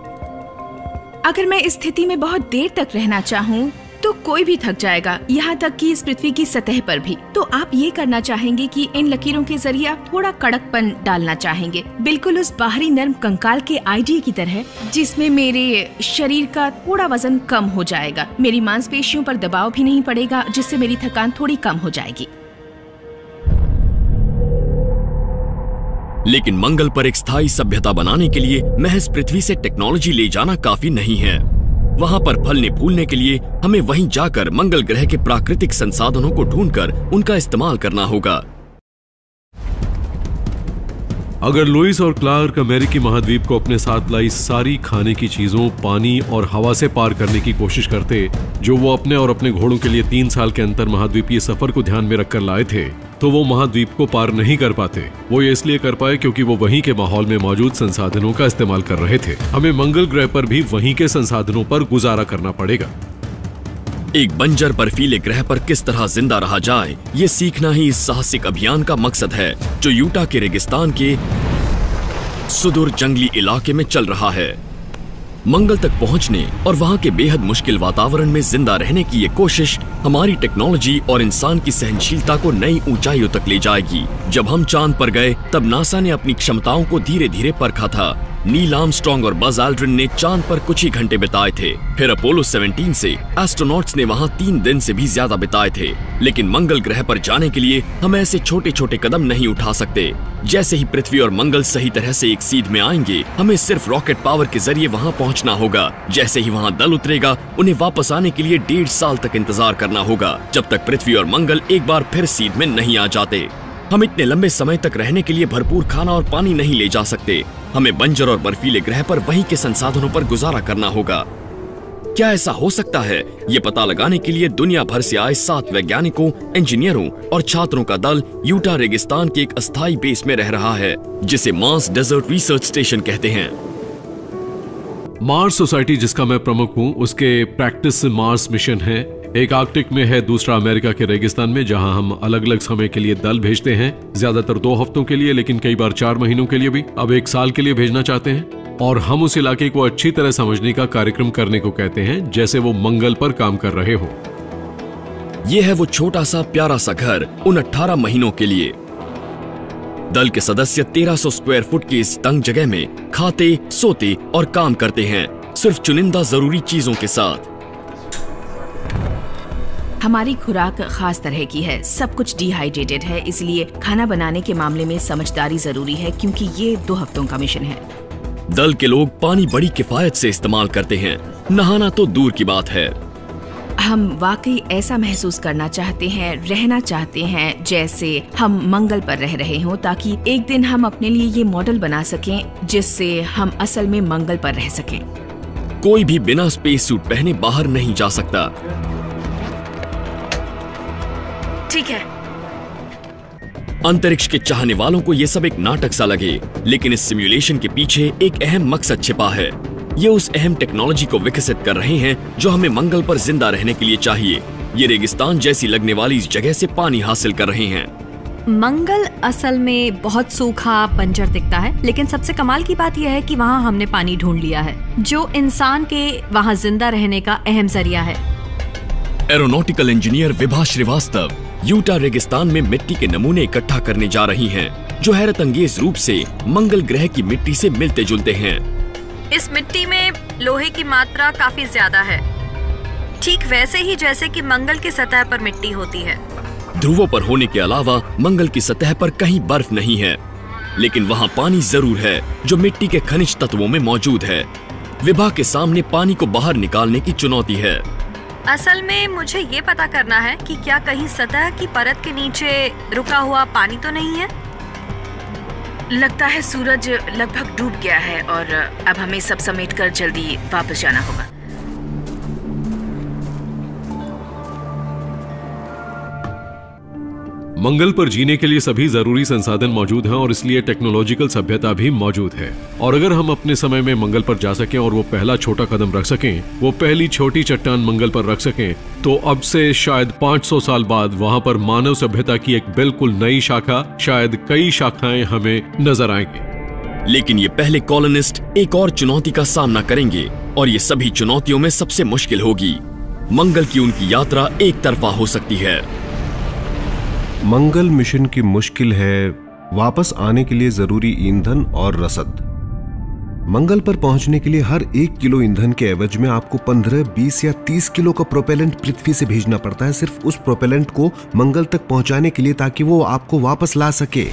Speaker 8: अगर मैं इस स्थिति में बहुत देर तक रहना चाहूँ तो कोई भी थक जाएगा, यहाँ तक कि इस पृथ्वी की सतह पर भी। तो आप ये करना चाहेंगे कि इन लकीरों के जरिए आप थोड़ा कड़कपन डालना चाहेंगे, बिल्कुल उस बाहरी नर्म कंकाल के आइडिया की तरह, जिसमें मेरे शरीर का थोड़ा वजन कम हो जाएगा, मेरी मांसपेशियों पर दबाव भी नहीं पड़ेगा, जिससे मेरी थकान थोड़ी कम हो जाएगी।
Speaker 1: लेकिन मंगल पर एक स्थायी सभ्यता बनाने के लिए महज पृथ्वी से टेक्नोलॉजी ले जाना काफी नहीं है। वहाँ पर फलने फूलने के लिए हमें वहीं जाकर मंगल ग्रह के प्राकृतिक संसाधनों को ढूंढकर उनका इस्तेमाल करना होगा।
Speaker 5: अगर लुइस और क्लार्क अमेरिकी महाद्वीप को अपने साथ लाई सारी खाने की चीजों, पानी और हवा से पार करने की कोशिश करते, जो वो अपने और अपने घोड़ों के लिए 3 साल के अंतर महाद्वीपीय सफर को ध्यान में रखकर लाए थे, तो वो महाद्वीप को पार नहीं कर पाते। वो ये इसलिए कर पाए क्योंकि वो वहीं के माहौल में मौजूद संसाधनों का इस्तेमाल कर रहे थे। हमें मंगल ग्रह पर भी वहीं के संसाधनों पर गुजारा करना पड़ेगा।
Speaker 1: एक बंजर बर्फीले ग्रह पर किस तरह जिंदा रहा जाए, ये सीखना ही इस साहसिक अभियान का मकसद है, जो यूटा के रेगिस्तान के सुदूर जंगली इलाके में चल रहा है। मंगल तक पहुंचने और वहां के बेहद मुश्किल वातावरण में जिंदा रहने की ये कोशिश हमारी टेक्नोलॉजी और इंसान की सहनशीलता को नई ऊंचाइयों तक ले जाएगी। जब हम चांद पर गए तब नासा ने अपनी क्षमताओं को धीरे धीरे परखा था। नील आर्मस्ट्रांग और बज एल्ड्रिन ने चांद पर कुछ ही घंटे बिताए थे। फिर अपोलो 17 से एस्ट्रोनॉट्स ने वहां 3 दिन से भी ज्यादा बिताए थे। लेकिन मंगल ग्रह पर जाने के लिए हम ऐसे छोटे छोटे कदम नहीं उठा सकते। जैसे ही पृथ्वी और मंगल सही तरह से एक सीध में आएंगे, हमें सिर्फ रॉकेट पावर के जरिए वहां पहुंचना होगा। जैसे ही वहां दल उतरेगा, उन्हें वापस आने के लिए 1.5 साल तक इंतजार करना होगा, जब तक पृथ्वी और मंगल एक बार फिर सीध में नहीं आ जाते। हम इतने लंबे समय तक रहने के लिए भरपूर खाना और पानी नहीं ले जा सकते। हमें बंजर और बर्फीले ग्रह पर वहीं के संसाधनों पर गुजारा करना होगा। क्या ऐसा हो सकता है? ये पता लगाने के लिए दुनिया भर से आए 7 वैज्ञानिकों, इंजीनियरों और छात्रों का दल यूटा रेगिस्तान के एक अस्थायी बेस में रह रहा है, जिसे मार्स डेजर्ट रिसर्च स्टेशन कहते हैं।
Speaker 5: मार्स सोसाइटी, जिसका मैं प्रमुख हूँ, उसके प्रैक्टिस मार्स मिशन है। एक आर्कटिक में है, दूसरा अमेरिका के रेगिस्तान में, जहां हम अलग अलग समय के लिए दल भेजते हैं। ज्यादातर 2 हफ्तों के लिए, लेकिन कई बार 4 महीनों के लिए भी। अब 1 साल के लिए भेजना चाहते हैं और हम उस इलाके को अच्छी तरह समझने का कार्यक्रम करने को कहते हैं, जैसे वो मंगल पर काम कर रहे हो।
Speaker 1: ये है वो छोटा सा प्यारा सा घर उन 18 महीनों के लिए। दल के सदस्य 1300 स्क्वायर फुट की इस तंग जगह में खाते, सोते और काम करते हैं, सिर्फ चुनिंदा जरूरी चीजों के साथ।
Speaker 8: हमारी खुराक खास तरह की है, सब कुछ डिहाइड्रेटेड है, इसलिए खाना बनाने के मामले में समझदारी जरूरी है, क्योंकि ये 2 हफ्तों का मिशन है।
Speaker 1: दल के लोग पानी बड़ी किफायत से इस्तेमाल करते हैं, नहाना तो दूर की बात है।
Speaker 8: हम वाकई ऐसा महसूस करना चाहते हैं, रहना चाहते हैं जैसे हम मंगल पर रह रहे हों, ताकि एक दिन हम अपने लिए ये मॉडल बना सकें जिससे हम असल में मंगल पर रह सकें।
Speaker 1: कोई भी बिना स्पेस सूट पहने बाहर नहीं जा सकता।
Speaker 8: ठीक है।
Speaker 1: अंतरिक्ष के चाहने वालों को ये सब एक नाटक सा लगे, लेकिन इस सिमुलेशन के पीछे एक अहम मकसद छिपा है। ये उस अहम टेक्नोलॉजी को विकसित कर रहे हैं जो हमें मंगल पर जिंदा रहने के लिए चाहिए। ये रेगिस्तान जैसी लगने वाली इस जगह से पानी हासिल कर रहे हैं।
Speaker 10: मंगल असल में बहुत सूखा बंजर दिखता है, लेकिन सबसे कमाल की बात यह है कि वहाँ हमने पानी ढूंढ लिया है, जो इंसान के वहाँ जिंदा रहने का अहम जरिया है।
Speaker 1: Aeronautical engineer Vibha Shrivastava Utah रेगिस्तान में मिट्टी के नमूने इकट्ठा करने जा रही हैं, जो हैरत अंगेज रूप से मंगल ग्रह की मिट्टी से मिलते जुलते हैं।
Speaker 10: इस मिट्टी में लोहे की मात्रा काफी ज्यादा है, ठीक वैसे ही जैसे कि मंगल की सतह पर मिट्टी होती है।
Speaker 1: ध्रुवों पर होने के अलावा मंगल की सतह पर कहीं बर्फ नहीं है, लेकिन वहाँ पानी जरूर है, जो मिट्टी के खनिज तत्वों में मौजूद है। विभा के सामने पानी को बाहर निकालने की चुनौती है।
Speaker 10: असल में मुझे ये पता करना है कि क्या कहीं सतह की परत के नीचे रुका हुआ पानी तो नहीं है।
Speaker 8: लगता है सूरज लगभग डूब गया है और अब हमें सब समेटकर जल्दी वापस जाना होगा।
Speaker 5: मंगल पर जीने के लिए सभी जरूरी संसाधन मौजूद हैं और इसलिए टेक्नोलॉजिकल सभ्यता भी मौजूद है। और अगर हम अपने समय में मंगल पर जा सकें और वो पहला छोटा कदम रख सकें, वो पहली छोटी चट्टान मंगल पर रख सकें, तो अब से शायद 500 साल बाद वहां पर मानव सभ्यता की एक बिल्कुल नई शाखा, शायद कई शाखाएं हमें नजर आएंगी।
Speaker 1: लेकिन ये पहले कॉलोनिस्ट एक और चुनौती का सामना करेंगे और ये सभी चुनौतियों में सबसे मुश्किल होगी। मंगल की उनकी यात्रा एक तरफा हो सकती है।
Speaker 3: मंगल मिशन की मुश्किल है वापस आने के लिए जरूरी ईंधन और रसद। मंगल पर पहुंचने के लिए हर 1 किलो ईंधन के एवज में आपको 15, 20 या 30 किलो का प्रोपेलेंट पृथ्वी से भेजना पड़ता है, सिर्फ उस प्रोपेलेंट को मंगल तक पहुंचाने के लिए, ताकि वो आपको वापस ला सके।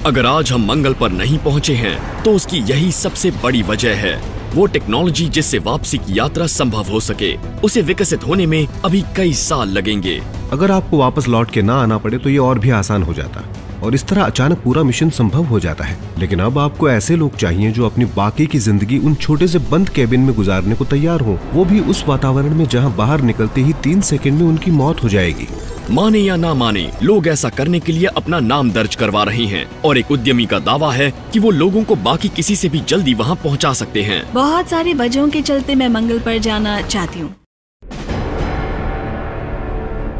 Speaker 1: अगर आज हम मंगल पर नहीं पहुंचे हैं तो उसकी यही सबसे बड़ी वजह है। वो टेक्नोलॉजी जिससे वापसी की यात्रा संभव हो सके, उसे विकसित होने में अभी कई साल लगेंगे।
Speaker 3: अगर आपको वापस लौट के ना आना पड़े तो ये और भी आसान हो जाता और इस तरह अचानक पूरा मिशन संभव हो जाता है। लेकिन अब आपको ऐसे लोग चाहिए जो अपनी बाकी की जिंदगी उन छोटे से बंद केबिन में गुजारने को तैयार हो, वो भी उस वातावरण में जहां बाहर निकलते ही 3 सेकंड में उनकी मौत हो जाएगी।
Speaker 1: माने या ना माने, लोग ऐसा करने के लिए अपना नाम दर्ज करवा रहे हैं और एक उद्यमी का दावा है कि वो लोगों को बाकी किसी से भी जल्दी वहाँ पहुँचा सकते हैं।
Speaker 8: बहुत सारी वजहों के चलते मैं मंगल पर जाना चाहती हूँ।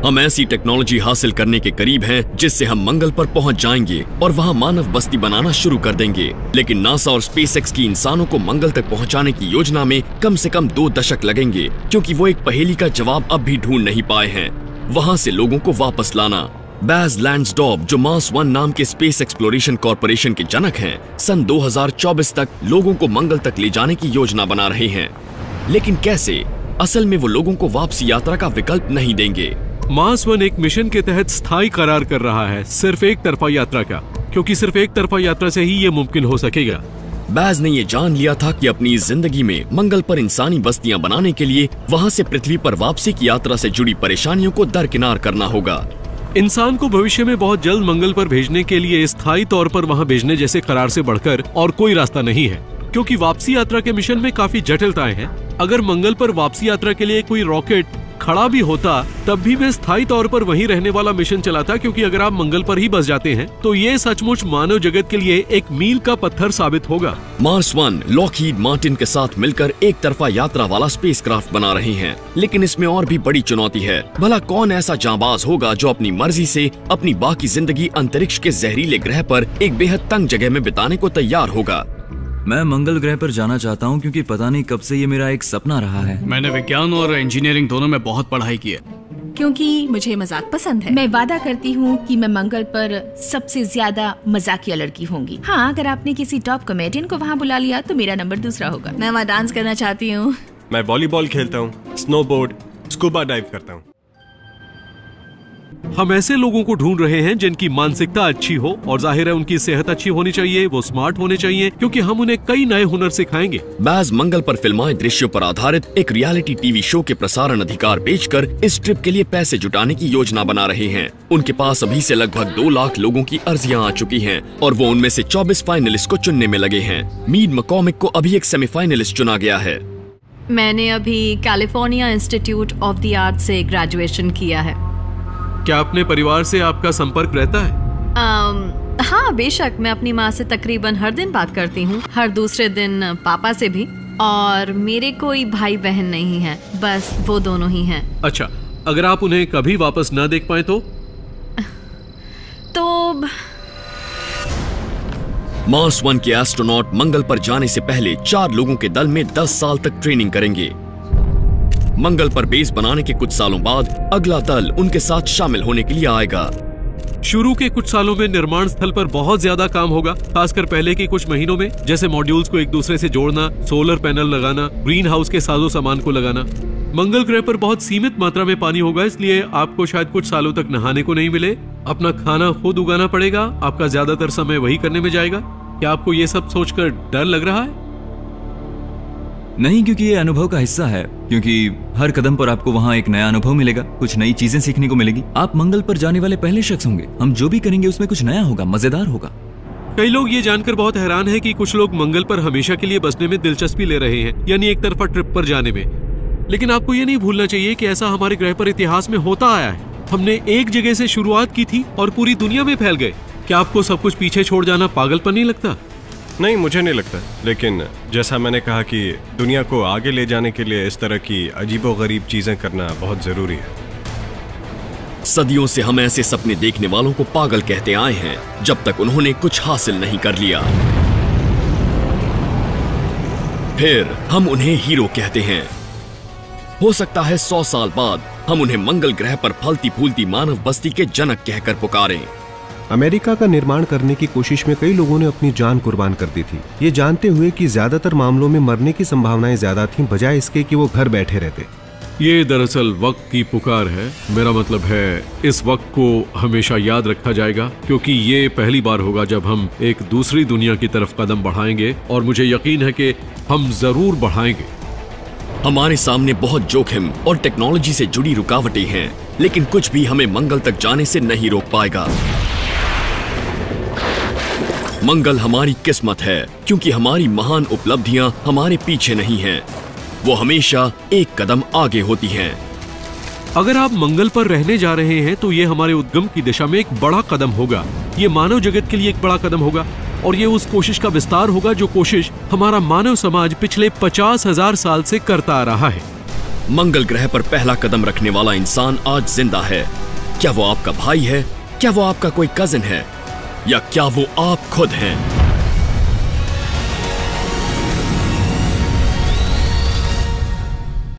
Speaker 1: हम ऐसी टेक्नोलॉजी हासिल करने के करीब हैं जिससे हम मंगल पर पहुंच जाएंगे और वहां मानव बस्ती बनाना शुरू कर देंगे। लेकिन नासा और स्पेसएक्स की इंसानों को मंगल तक पहुंचाने की योजना में कम से कम 2 दशक लगेंगे, क्योंकि वो एक पहेली का जवाब अब भी ढूंढ नहीं पाए हैं। वहां से लोगों को वापस लाना। बैज लैंड्सडॉर्फ, जो मार्स 1 नाम के स्पेस एक्सप्लोरेशन कॉर्पोरेशन के जनक हैं, सन 2024 तक लोगों को मंगल तक ले जाने की योजना बना रहे हैं। लेकिन कैसे? असल में वो लोगों को वापसी यात्रा का विकल्प नहीं देंगे।
Speaker 5: मार्स 1 एक मिशन के तहत स्थायी करार कर रहा है, सिर्फ एक तरफा यात्रा का, क्योंकि सिर्फ एक तरफा यात्रा से ही ये मुमकिन हो सकेगा।
Speaker 1: बैज ने ये जान लिया था कि अपनी जिंदगी में मंगल पर इंसानी बस्तियां बनाने के लिए वहां से पृथ्वी पर वापसी की यात्रा से जुड़ी परेशानियों को दरकिनार करना होगा।
Speaker 5: इंसान को भविष्य में बहुत जल्द मंगल पर भेजने के लिए स्थायी तौर पर वहां भेजने जैसे करार से बढ़कर और कोई रास्ता नहीं है, क्योंकि वापसी यात्रा के मिशन में काफी जटिलताएं हैं। अगर मंगल पर वापसी यात्रा के लिए कोई रॉकेट खड़ा भी होता तब भी मैं स्थायी तौर पर वहीं रहने वाला मिशन चलाता, क्योंकि अगर आप मंगल पर ही बस जाते हैं तो ये सचमुच मानव जगत के लिए एक मील का पत्थर साबित होगा।
Speaker 1: मार्स 1 लॉकहीड मार्टिन के साथ मिलकर एक तरफा यात्रा वाला स्पेसक्राफ्ट बना रहे हैं, लेकिन इसमें और भी बड़ी चुनौती है। भला कौन ऐसा जांबाज होगा जो अपनी मर्जी से अपनी बाकी जिंदगी अंतरिक्ष के जहरीले ग्रह पर एक बेहद तंग जगह में बिताने को तैयार होगा?
Speaker 9: मैं मंगल ग्रह पर जाना चाहता हूँ, क्योंकि पता नहीं कब से ये मेरा एक सपना रहा है।
Speaker 2: मैंने विज्ञान और इंजीनियरिंग दोनों में बहुत पढ़ाई की है,
Speaker 8: क्योंकि मुझे मजाक पसंद है।
Speaker 11: मैं वादा करती हूँ कि मैं मंगल पर सबसे ज्यादा मजाकिया लड़की होंगी। हाँ, अगर आपने किसी टॉप कॉमेडियन को वहाँ बुला लिया तो मेरा नंबर दूसरा होगा।
Speaker 8: मैं वहाँ डांस करना चाहती हूँ।
Speaker 12: मैं वॉलीबॉल खेलता हूँ, स्नोबोर्ड, स्कूबा डाइव करता हूँ।
Speaker 5: हम ऐसे लोगों को ढूंढ रहे हैं जिनकी मानसिकता अच्छी हो और जाहिर है उनकी सेहत अच्छी होनी चाहिए, वो स्मार्ट होने चाहिए, क्योंकि हम उन्हें कई नए हुनर सिखाएंगे।
Speaker 1: बैज मंगल पर फिल्माए दृश्यों पर आधारित एक रियलिटी टीवी शो के प्रसारण अधिकार बेचकर इस ट्रिप के लिए पैसे जुटाने की योजना बना रहे हैं। उनके पास अभी से लगभग 2 लाख लोगों की अर्जियां आ चुकी हैं और वो उनमें से 24 फाइनलिस्ट को चुनने में लगे हैं। मीड मकॉमिक को अभी एक सेमीफाइनलिस्ट चुना गया है।
Speaker 10: मैंने अभी California institute of the art से ग्रेजुएशन किया है।
Speaker 5: क्या अपने परिवार से आपका संपर्क रहता है?
Speaker 10: हाँ, बेशक। मैं अपनी माँ से तकरीबन हर दिन बात करती हूँ, हर दूसरे दिन पापा से भी, और मेरे कोई भाई बहन नहीं है, बस वो दोनों ही हैं।
Speaker 5: अच्छा, अगर आप उन्हें कभी वापस न देख पाए तो
Speaker 1: मार्स 1 के एस्ट्रोनॉट मंगल पर जाने से पहले 4 लोगों के दल में 10 साल तक ट्रेनिंग करेंगे। मंगल पर बेस बनाने के कुछ सालों बाद अगला दल उनके साथ शामिल होने के लिए आएगा।
Speaker 5: शुरू के कुछ सालों में निर्माण स्थल पर बहुत ज्यादा काम होगा, खासकर पहले के कुछ महीनों में, जैसे मॉड्यूल्स को एक दूसरे से जोड़ना, सोलर पैनल लगाना, ग्रीन हाउस के साजो सामान को लगाना। मंगल ग्रह पर बहुत सीमित मात्रा में पानी होगा, इसलिए आपको शायद कुछ सालों तक नहाने को नहीं मिले। अपना खाना खुद उगाना पड़ेगा, आपका ज्यादातर समय वही करने में जाएगा। क्या आपको ये सब सोचकर डर लग रहा है?
Speaker 9: नहीं, क्योंकि ये अनुभव का हिस्सा है, क्योंकि हर कदम पर आपको वहाँ एक नया अनुभव मिलेगा, कुछ नई चीजें सीखने को मिलेगी। आप मंगल पर जाने वाले पहले शख्स होंगे। हम जो भी करेंगे उसमें कुछ नया होगा, मजेदार होगा।
Speaker 5: कई लोग ये जानकर बहुत हैरान हैं कि कुछ लोग मंगल पर हमेशा के लिए बसने में दिलचस्पी ले रहे हैं, यानी एक तरफा ट्रिप पर जाने में। लेकिन आपको ये नहीं भूलना चाहिए कि ऐसा हमारे ग्रह पर इतिहास में होता आया है। हमने एक जगह से शुरुआत की थी और पूरी दुनिया में फैल गए। क्या आपको सब कुछ पीछे छोड़ जाना पागलपन नहीं लगता?
Speaker 12: नहीं, मुझे नहीं लगता, लेकिन जैसा मैंने कहा कि दुनिया को आगे ले जाने के लिए इस तरह की अजीबोगरीब चीजें करना बहुत जरूरी है।
Speaker 1: सदियों से हम ऐसे सपने देखने वालों को पागल कहते आए हैं जब तक उन्होंने कुछ हासिल नहीं कर लिया। फिर हम उन्हें हीरो कहते हैं। हो सकता है 100 साल बाद हम उन्हें मंगल ग्रह पर फलती फूलती मानव बस्ती के जनक कहकर पुकारें।
Speaker 3: अमेरिका का निर्माण करने की कोशिश में कई लोगों ने अपनी जान कुर्बान कर दी थी, ये जानते हुए कि ज्यादातर मामलों में मरने की संभावनाएं ज्यादा थीं, बजाय इसके कि वो घर बैठे रहते।
Speaker 5: ये दरअसल वक्त की पुकार है। मेरा मतलब है इस वक्त को हमेशा याद रखा जाएगा, क्योंकि ये पहली बार होगा जब हम एक दूसरी दुनिया की तरफ कदम बढ़ाएंगे, और मुझे यकीन है कि हम जरूर बढ़ाएंगे।
Speaker 1: हमारे सामने बहुत जोखिम और टेक्नोलॉजी से जुड़ी रुकावटें हैं, लेकिन कुछ भी हमें मंगल तक जाने से नहीं रोक पाएगा। मंगल हमारी किस्मत है, क्योंकि हमारी महान उपलब्धियां हमारे पीछे नहीं हैं, वो हमेशा एक कदम आगे होती हैं।
Speaker 5: अगर आप मंगल पर रहने जा रहे हैं तो ये हमारे उद्गम की दिशा में एक बड़ा कदम होगा। ये मानव जगत के लिए एक बड़ा कदम होगा, और ये उस कोशिश का विस्तार होगा जो कोशिश हमारा मानव समाज पिछले 50,000 साल से करता आ रहा है।
Speaker 1: मंगल ग्रह पर पहला कदम रखने वाला इंसान आज जिंदा है। क्या वो आपका भाई है? क्या वो आपका कोई कजिन है? या क्या वो आप खुद हैं?